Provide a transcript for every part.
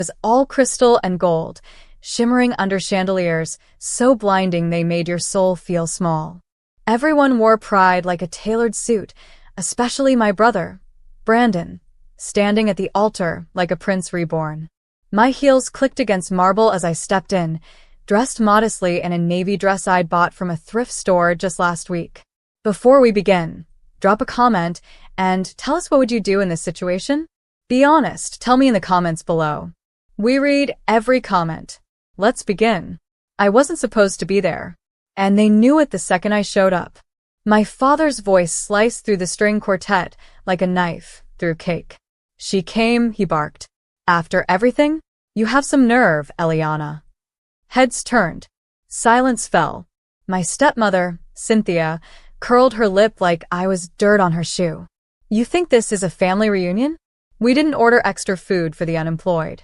was all crystal and gold, shimmering under chandeliers, so blinding they made your soul feel small. Everyone wore pride like a tailored suit, especially my brother, Brandon, standing at the altar like a prince reborn. My heels clicked against marble as I stepped in, dressed modestly in a navy dress I'd bought from a thrift store just last week. Before we begin, drop a comment and tell us what would you do in this situation? Be honest, tell me in the comments below. We read every comment. Let's begin. I wasn't supposed to be there, and they knew it the second I showed up. My father's voice sliced through the string quartet like a knife through cake. She came, he barked. After everything? You have some nerve, Eliana. Heads turned. Silence fell. My stepmother, Cynthia, curled her lip like I was dirt on her shoe. You think this is a family reunion? We didn't order extra food for the unemployed.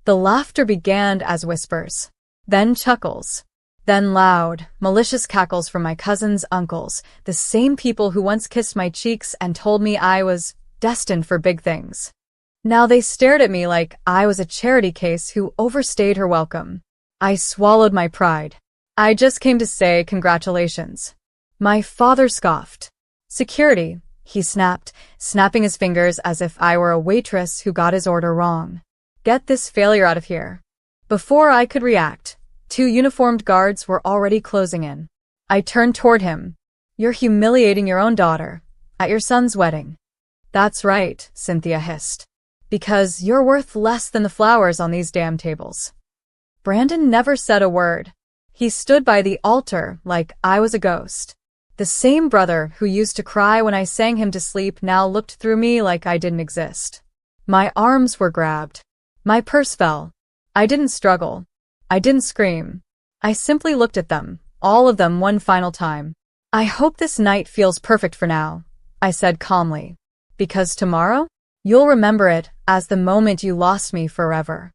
The laughter began as whispers, then chuckles, then loud, malicious cackles from my cousins' uncles, the same people who once kissed my cheeks and told me I was destined for big things. Now they stared at me like I was a charity case who overstayed her welcome. I swallowed my pride. I just came to say congratulations. My father scoffed. Security, he snapped, snapping his fingers as if I were a waitress who got his order wrong. Get this failure out of here. Before I could react, 2 uniformed guards were already closing in. I turned toward him. You're humiliating your own daughter at your son's wedding. That's right, Cynthia hissed. Because you're worth less than the flowers on these damn tables. Brandon never said a word. He stood by the altar like I was a ghost. The same brother who used to cry when I sang him to sleep now looked through me like I didn't exist. My arms were grabbed. My purse fell. I didn't struggle. I didn't scream. I simply looked at them, all of them one final time. I hope this night feels perfect for now, I said calmly. Because tomorrow, you'll remember it as the moment you lost me forever.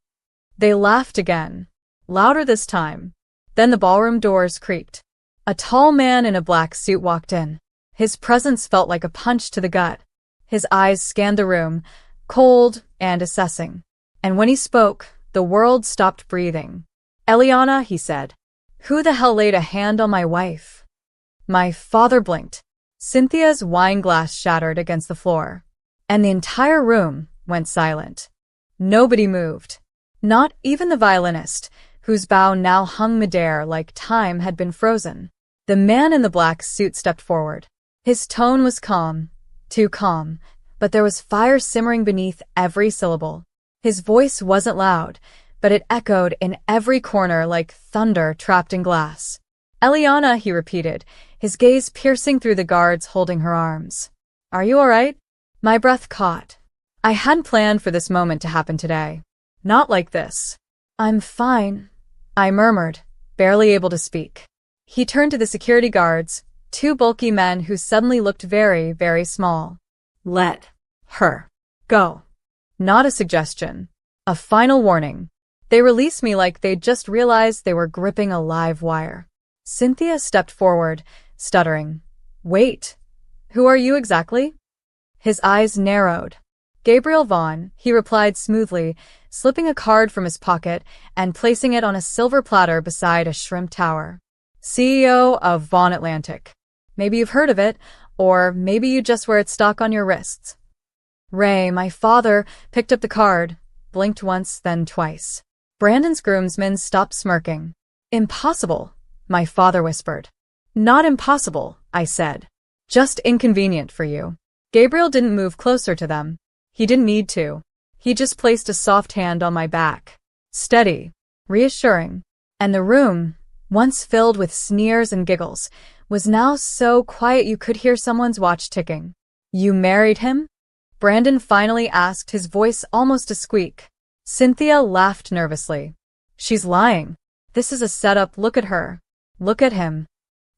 They laughed again, louder this time. Then the ballroom doors creaked. A tall man in a black suit walked in. His presence felt like a punch to the gut. His eyes scanned the room, cold and assessing. And when he spoke, the world stopped breathing. Eliana, he said. Who the hell laid a hand on my wife? My father blinked. Cynthia's wine glass shattered against the floor, and the entire room went silent. Nobody moved. Not even the violinist, whose bow now hung midair like time had been frozen. The man in the black suit stepped forward. His tone was calm, too calm, but there was fire simmering beneath every syllable. His voice wasn't loud, but it echoed in every corner like thunder trapped in glass. Eliana, he repeated, his gaze piercing through the guards holding her arms. Are you all right? My breath caught. I hadn't planned for this moment to happen today. Not like this. I'm fine, I murmured, barely able to speak. He turned to the security guards, 2 bulky men who suddenly looked very, very small. Let her go. Not a suggestion. A final warning. They released me like they'd just realized they were gripping a live wire. Cynthia stepped forward, stuttering. Wait. Who are you exactly? His eyes narrowed. Gabriel Vaughn, he replied smoothly, slipping a card from his pocket and placing it on a silver platter beside a shrimp tower. CEO of Vaughn Atlantic. Maybe you've heard of it, or maybe you just wear its stock on your wrists. Ray, my father, picked up the card, blinked once, then twice. Brandon's groomsmen stopped smirking. Impossible, my father whispered. Not impossible, I said. Just inconvenient for you. Gabriel didn't move closer to them. He didn't need to. He just placed a soft hand on my back. Steady, reassuring. And the room, once filled with sneers and giggles, was now so quiet you could hear someone's watch ticking. You married him? Brandon finally asked, his voice almost a squeak. Cynthia laughed nervously. She's lying. This is a setup. Look at her. Look at him.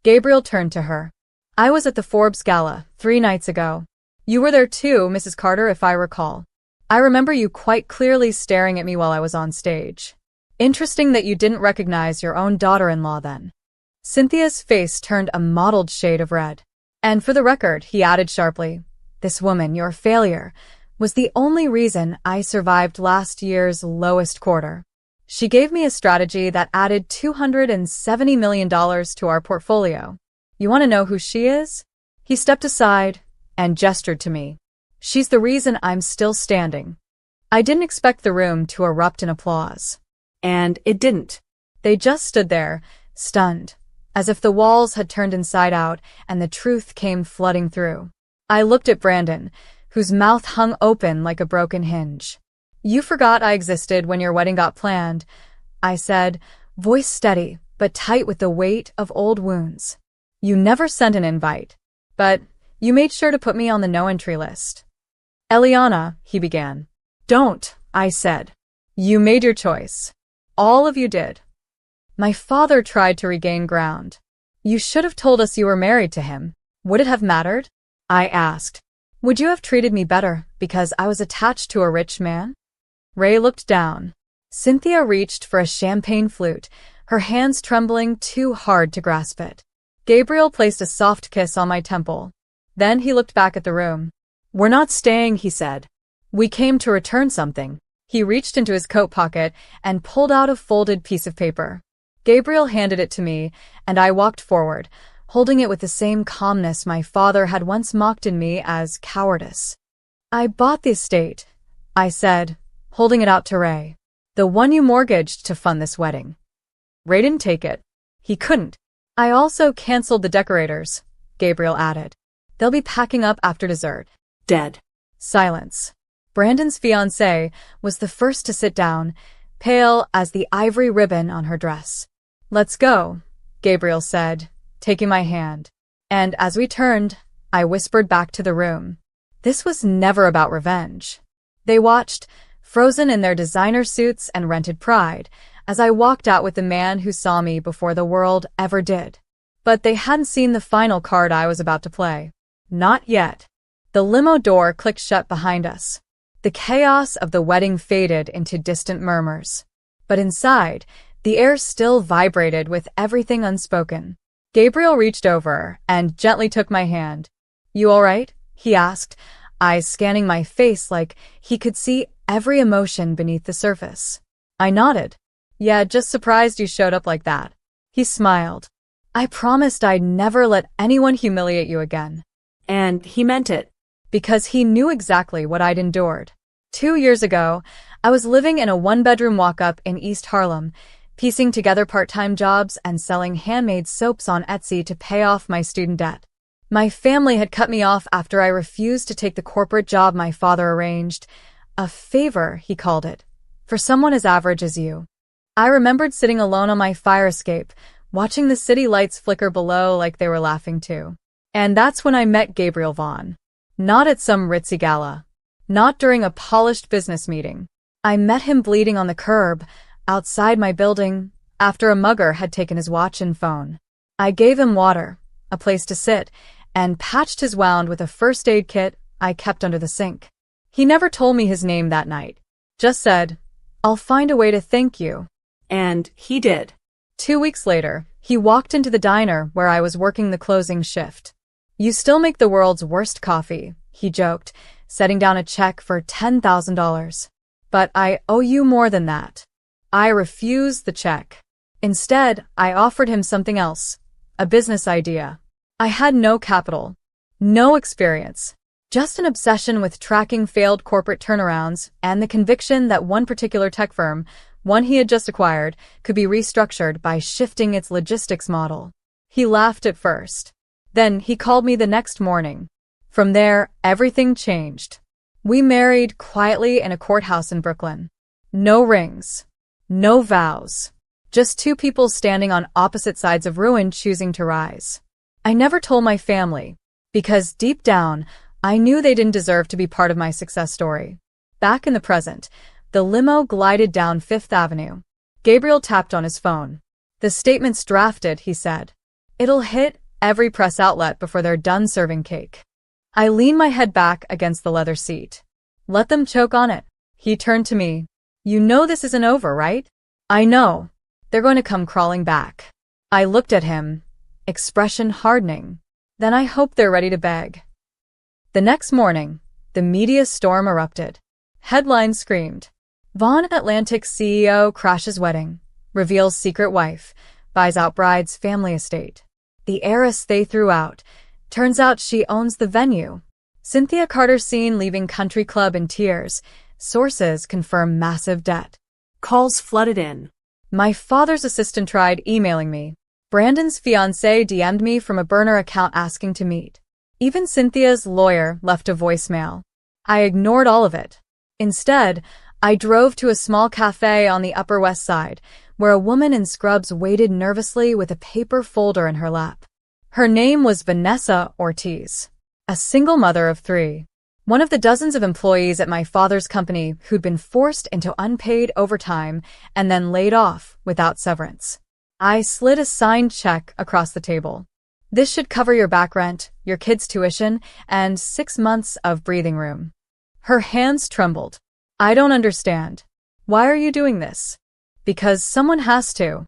Gabriel turned to her. I was at the Forbes Gala 3 nights ago. You were there too, Mrs. Carter, if I recall. I remember you quite clearly staring at me while I was on stage. Interesting that you didn't recognize your own daughter-in-law then. Cynthia's face turned a mottled shade of red. And for the record, he added sharply, this woman, your failure, was the only reason I survived last year's lowest quarter. She gave me a strategy that added $270 million to our portfolio. You want to know who she is? He stepped aside and gestured to me. She's the reason I'm still standing. I didn't expect the room to erupt in applause. And it didn't. They just stood there, stunned, as if the walls had turned inside out and the truth came flooding through. I looked at Brandon, whose mouth hung open like a broken hinge. You forgot I existed when your wedding got planned, I said, voice steady but tight with the weight of old wounds. You never sent an invite, but you made sure to put me on the no-entry list. Eliana, he began. Don't, I said. You made your choice. All of you did. My father tried to regain ground. You should have told us you were married to him. Would it have mattered? I asked. Would you have treated me better because I was attached to a rich man? Ray looked down. Cynthia reached for a champagne flute, her hands trembling too hard to grasp it. Gabriel placed a soft kiss on my temple. Then he looked back at the room. We're not staying, he said. We came to return something. He reached into his coat pocket and pulled out a folded piece of paper. Gabriel handed it to me, and I walked forward, holding it with the same calmness my father had once mocked in me as cowardice. I bought the estate, I said, holding it out to Ray. The one you mortgaged to fund this wedding. Ray didn't take it. He couldn't. I also canceled the decorators, Gabriel added. They'll be packing up after dessert. Dead. Silence. Brandon's fiancée was the first to sit down, pale as the ivory ribbon on her dress. Let's go, Gabriel said, taking my hand. And as we turned, I whispered back to the room. This was never about revenge. They watched, frozen in their designer suits and rented pride, as I walked out with the man who saw me before the world ever did. But they hadn't seen the final card I was about to play. Not yet. The limo door clicked shut behind us. The chaos of the wedding faded into distant murmurs. But inside, the air still vibrated with everything unspoken. Gabriel reached over and gently took my hand. You all right? He asked, eyes scanning my face like he could see every emotion beneath the surface. I nodded. Yeah, just surprised you showed up like that. He smiled. I promised I'd never let anyone humiliate you again. And he meant it. Because he knew exactly what I'd endured. 2 years ago, I was living in a one-bedroom walk-up in East Harlem, piecing together part-time jobs and selling handmade soaps on Etsy to pay off my student debt. My family had cut me off after I refused to take the corporate job my father arranged. A favor, he called it, for someone as average as you. I remembered sitting alone on my fire escape, watching the city lights flicker below like they were laughing too. And that's when I met Gabriel Vaughn. Not at some ritzy gala. Not during a polished business meeting. I met him bleeding on the curb, outside my building, after a mugger had taken his watch and phone. I gave him water, a place to sit, and patched his wound with a first aid kit I kept under the sink. He never told me his name that night. Just said, I'll find a way to thank you. And he did. 2 weeks later, he walked into the diner where I was working the closing shift. You still make the world's worst coffee, he joked, setting down a check for $10,000. But I owe you more than that. I refused the check. Instead, I offered him something else, a business idea. I had no capital, no experience, just an obsession with tracking failed corporate turnarounds and the conviction that one particular tech firm, one he had just acquired, could be restructured by shifting its logistics model. He laughed at first. Then he called me the next morning. From there, everything changed. We married quietly in a courthouse in Brooklyn. No rings. No vows. Just two people standing on opposite sides of ruin choosing to rise. I never told my family, because deep down, I knew they didn't deserve to be part of my success story. Back in the present, the limo glided down Fifth Avenue. Gabriel tapped on his phone. The statement's drafted, he said. It'll hit every press outlet before they're done serving cake. I leaned my head back against the leather seat. Let them choke on it. He turned to me. You know this isn't over, right? I know. They're going to come crawling back. I looked at him, expression hardening. Then I hope they're ready to beg. The next morning, The media storm erupted. Headlines screamed. Vaughn Atlantic CEO crashes wedding, reveals secret wife, buys out bride's family estate. The heiress they threw out. Turns out she owns the venue. Cynthia Carter seen leaving country club in tears. Sources confirm massive debt. Calls flooded in. My father's assistant tried emailing me. Brandon's fiancé DM'd me from a burner account asking to meet. Even Cynthia's lawyer left a voicemail. I ignored all of it. Instead, I drove to a small cafe on the Upper West Side, where a woman in scrubs waited nervously with a paper folder in her lap. Her name was Vanessa Ortiz, a single mother of 3. One of the dozens of employees at my father's company who'd been forced into unpaid overtime and then laid off without severance. I slid a signed check across the table. This should cover your back rent, your kids' tuition, and 6 months of breathing room. Her hands trembled. I don't understand. Why are you doing this? Because someone has to.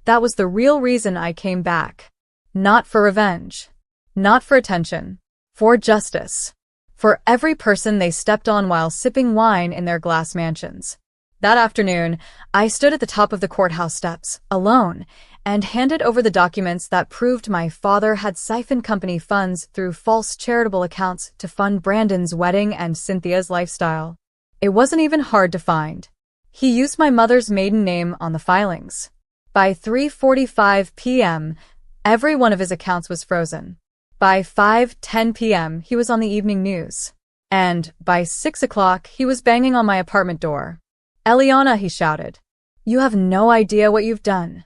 That was the real reason I came back. Not for revenge. Not for attention. For justice. For every person they stepped on while sipping wine in their glass mansions. That afternoon, I stood at the top of the courthouse steps, alone, and handed over the documents that proved my father had siphoned company funds through false charitable accounts to fund Brandon's wedding and Cynthia's lifestyle. It wasn't even hard to find. He used my mother's maiden name on the filings. By 3:45 p.m., every one of his accounts was frozen. By 5:10 p.m., he was on the evening news. And by 6 o'clock, he was banging on my apartment door. Eliana, he shouted. You have no idea what you've done.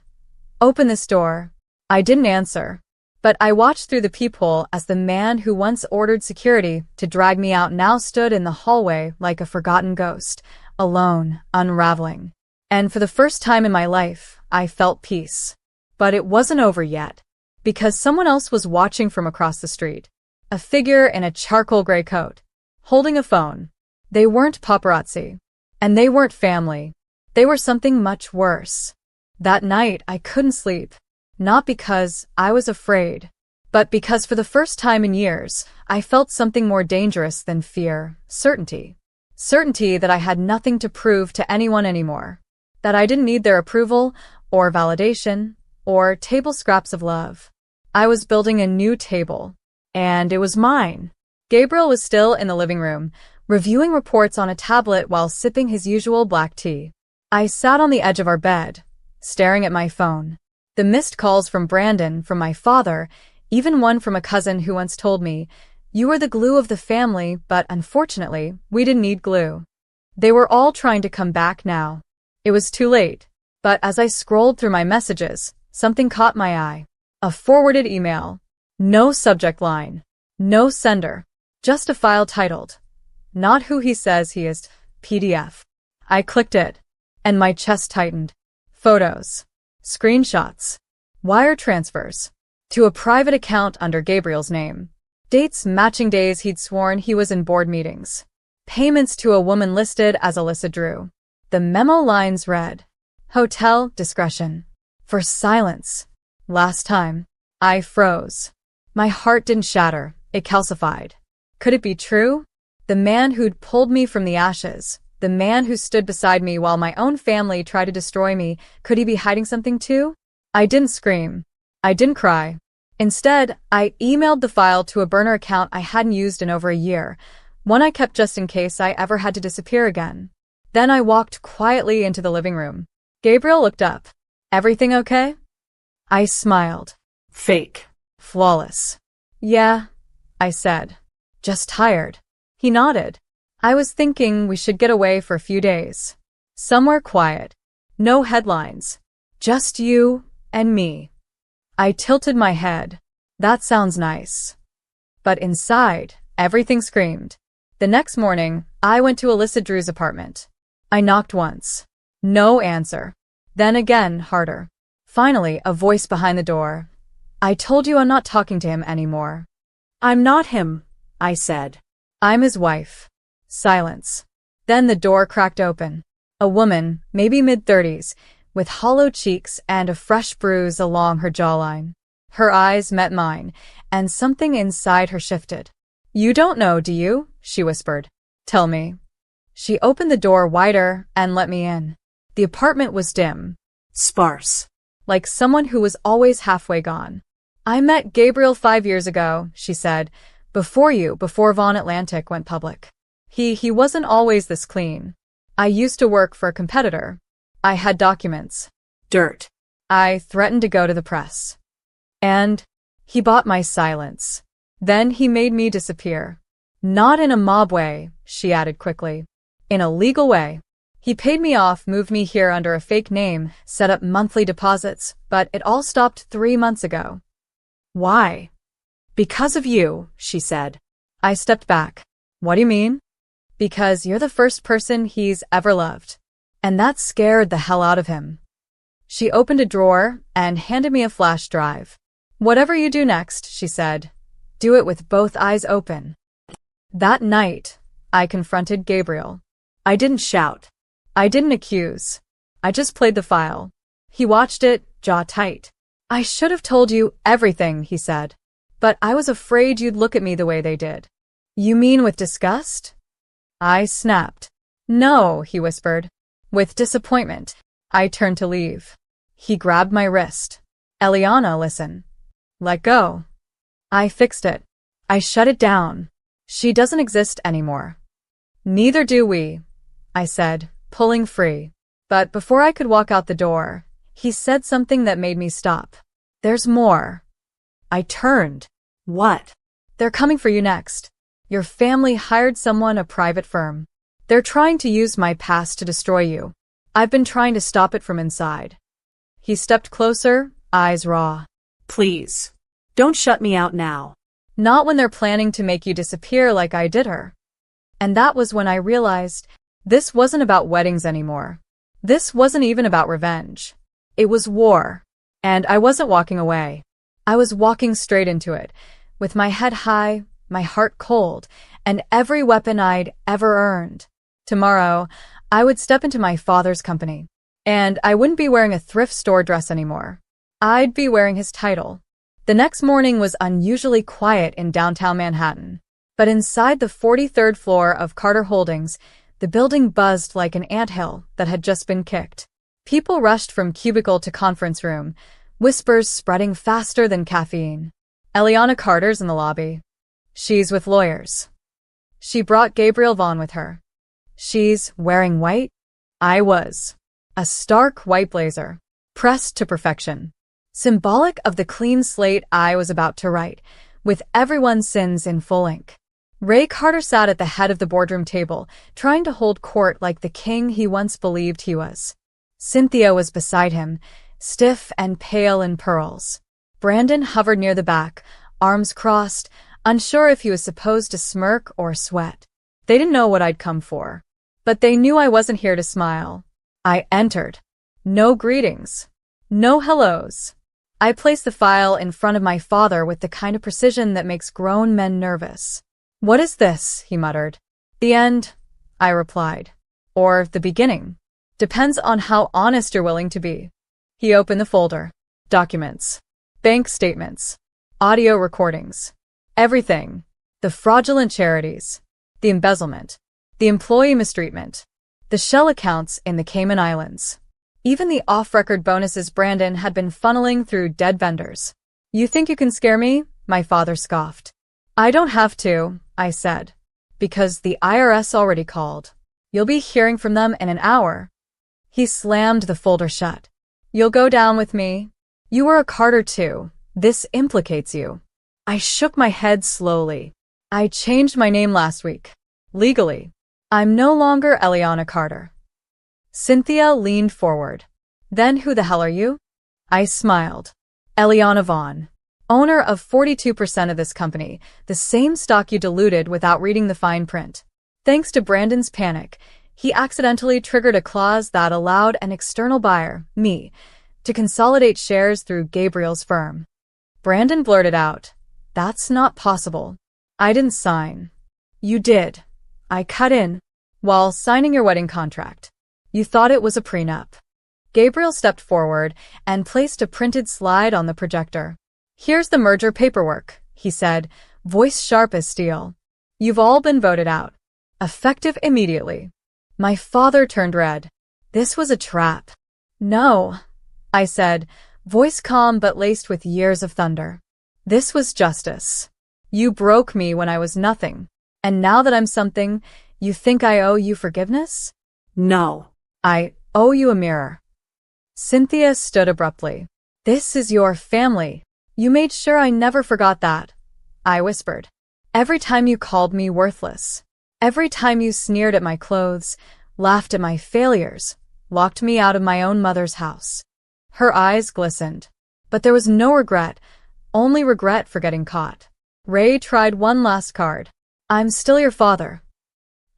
Open this door. I didn't answer. But I watched through the peephole as the man who once ordered security to drag me out now stood in the hallway like a forgotten ghost, alone, unraveling. And for the first time in my life, I felt peace. But it wasn't over yet, because someone else was watching from across the street. A figure in a charcoal gray coat, holding a phone. They weren't paparazzi. And they weren't family. They were something much worse. That night, I couldn't sleep. Not because I was afraid, but because for the first time in years, I felt something more dangerous than fear, certainty. Certainty that I had nothing to prove to anyone anymore. That I didn't need their approval, or validation, or table scraps of love. I was building a new table. And it was mine. Gabriel was still in the living room, reviewing reports on a tablet while sipping his usual black tea. I sat on the edge of our bed, staring at my phone. The missed calls from Brandon, from my father, even one from a cousin who once told me, "You were the glue of the family, but unfortunately, we didn't need glue." They were all trying to come back now. It was too late. But as I scrolled through my messages, something caught my eye. A forwarded email. No subject line. No sender. Just a file titled, "Not who he says he is, PDF." I clicked it, and my chest tightened. Photos. Screenshots. Wire transfers. To a private account under Gabriel's name. Dates matching days he'd sworn he was in board meetings. Payments to a woman listed as Alyssa Drew. The memo lines read, "Hotel discretion. For silence." Last time, I froze. My heart didn't shatter, it calcified. Could it be true? The man who'd pulled me from the ashes, the man who stood beside me while my own family tried to destroy me, could he be hiding something too? I didn't scream. I didn't cry. Instead, I emailed the file to a burner account I hadn't used in over a year, one I kept just in case I ever had to disappear again. Then I walked quietly into the living room. Gabriel looked up. "Everything okay?" I smiled. Fake. Flawless. "Yeah," I said. "Just tired." He nodded. "I was thinking we should get away for a few days. Somewhere quiet. No headlines. Just you and me." I tilted my head. That sounds nice. But inside, everything screamed. The next morning, I went to Alyssa Drew's apartment. I knocked once. No answer. Then again, harder. Finally, a voice behind the door. "I told you I'm not talking to him anymore." "I'm not him," I said. "I'm his wife." Silence. Then the door cracked open. A woman, maybe mid-30s, with hollow cheeks and a fresh bruise along her jawline. Her eyes met mine, and something inside her shifted. You don't know, do you? She whispered. Tell me. She opened the door wider and let me in. The apartment was dim, Sparse. like someone who was always halfway gone. I met Gabriel 5 years ago, she said, before Vaughn Atlantic went public. He wasn't always this clean. I used to work for a competitor. I had documents. Dirt. I threatened to go to the press. And he bought my silence. Then he made me disappear. Not in a mob way, she added quickly. In a legal way. He paid me off, moved me here under a fake name, set up monthly deposits, but it all stopped 3 months ago. Why? Because of you, she said. I stepped back. What do you mean? Because you're the first person he's ever loved. And that scared the hell out of him. She opened a drawer and handed me a flash drive. Whatever you do next, she said, do it with both eyes open. That night, I confronted Gabriel. I didn't shout. I didn't accuse. I just played the file. He watched it, jaw tight. I should have told you everything, he said. But I was afraid you'd look at me the way they did. You mean with disgust? I snapped. No, he whispered. With disappointment. I turned to leave. He grabbed my wrist. Eliana, listen. Let go. I fixed it. I shut it down. She doesn't exist anymore. Neither do we, I said, pulling free. But before I could walk out the door, he said something that made me stop. There's more. I turned. What? They're coming for you next. Your family hired someone, a private firm. They're trying to use my past to destroy you. I've been trying to stop it from inside. He stepped closer, eyes raw. Please. Don't shut me out now. Not when they're planning to make you disappear like I did her. And that was when I realized this wasn't about weddings anymore. This wasn't even about revenge. It was war. And I wasn't walking away. I was walking straight into it, with my head high, my heart cold, and every weapon I'd ever earned. Tomorrow, I would step into my father's company. And I wouldn't be wearing a thrift store dress anymore. I'd be wearing his title. The next morning was unusually quiet in downtown Manhattan. But inside the 43rd floor of Carter Holdings, the building buzzed like an anthill that had just been kicked. People rushed from cubicle to conference room, whispers spreading faster than caffeine. Eliana Carter's in the lobby. She's with lawyers. She brought Gabriel Vaughn with her. She's wearing white? I was. A stark white blazer, pressed to perfection. Symbolic of the clean slate I was about to write, with everyone's sins in full ink. Ray Carter sat at the head of the boardroom table, trying to hold court like the king he once believed he was. Cynthia was beside him, stiff and pale in pearls. Brandon hovered near the back, arms crossed, unsure if he was supposed to smirk or sweat. They didn't know what I'd come for. But they knew I wasn't here to smile. I entered. No greetings. No hellos. I placed the file in front of my father with the kind of precision that makes grown men nervous. What is this? He muttered. The end, I replied. Or the beginning. Depends on how honest you're willing to be. He opened the folder. Documents. Bank statements. Audio recordings. Everything. The fraudulent charities. The embezzlement. The employee mistreatment. The shell accounts in the Cayman Islands. Even the off-record bonuses Brandon had been funneling through dead vendors. You think you can scare me? My father scoffed. I don't have to, I said. Because the IRS already called. You'll be hearing from them in an hour. He slammed the folder shut. You'll go down with me. You were a Carter too. This implicates you. I shook my head slowly. I changed my name last week. Legally. I'm no longer Eliana Carter. Cynthia leaned forward. Then who the hell are you? I smiled. Eliana Vaughn. Owner of 42% of this company, the same stock you diluted without reading the fine print. Thanks to Brandon's panic, he accidentally triggered a clause that allowed an external buyer, me, to consolidate shares through Gabriel's firm. Brandon blurted out, "That's not possible. I didn't sign." "You did." I cut in. "While signing your wedding contract. You thought it was a prenup." Gabriel stepped forward and placed a printed slide on the projector. "Here's the merger paperwork," he said, voice sharp as steel. You've all been voted out. Effective immediately. My father turned red. This was a trap. No, I said, voice calm but laced with years of thunder. This was justice. You broke me when I was nothing. And now that I'm something, you think I owe you forgiveness? No. I owe you a mirror. Cynthia stood abruptly. This is your family. You made sure I never forgot that, I whispered. Every time you called me worthless. Every time you sneered at my clothes, laughed at my failures, locked me out of my own mother's house. Her eyes glistened. But there was no regret, only regret for getting caught. Ray tried one last card. I'm still your father.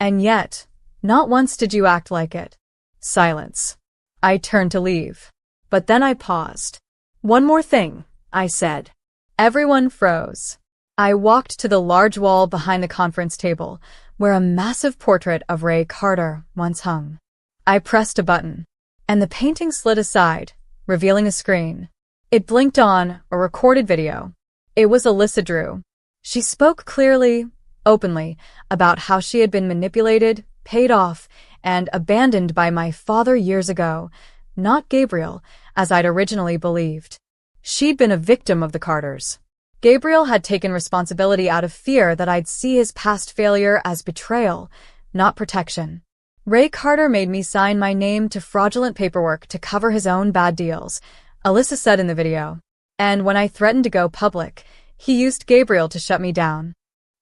And yet, not once did you act like it. Silence. I turned to leave. But then I paused. One more thing, I said. Everyone froze. I walked to the large wall behind the conference table, where a massive portrait of Ray Carter once hung. I pressed a button, and the painting slid aside, revealing a screen. It blinked on a recorded video. It was Alyssa Drew. She spoke clearly, openly, about how she had been manipulated, paid off, and abandoned by my father years ago, not Gabriel, as I'd originally believed. She'd been a victim of the Carters. Gabriel had taken responsibility out of fear that I'd see his past failure as betrayal, not protection. Ray Carter made me sign my name to fraudulent paperwork to cover his own bad deals, Alyssa said in the video. And when I threatened to go public, he used Gabriel to shut me down.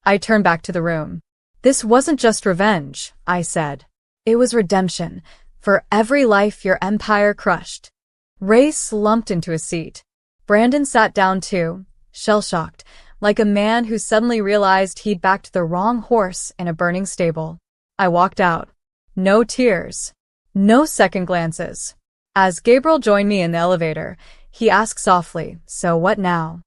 I turned back to the room. This wasn't just revenge, I said. It was redemption, for every life your empire crushed. Ray slumped into his seat. Brandon sat down too, shell-shocked, like a man who suddenly realized he'd backed the wrong horse in a burning stable. I walked out. No tears. No second glances. As Gabriel joined me in the elevator, he asked softly, so what now?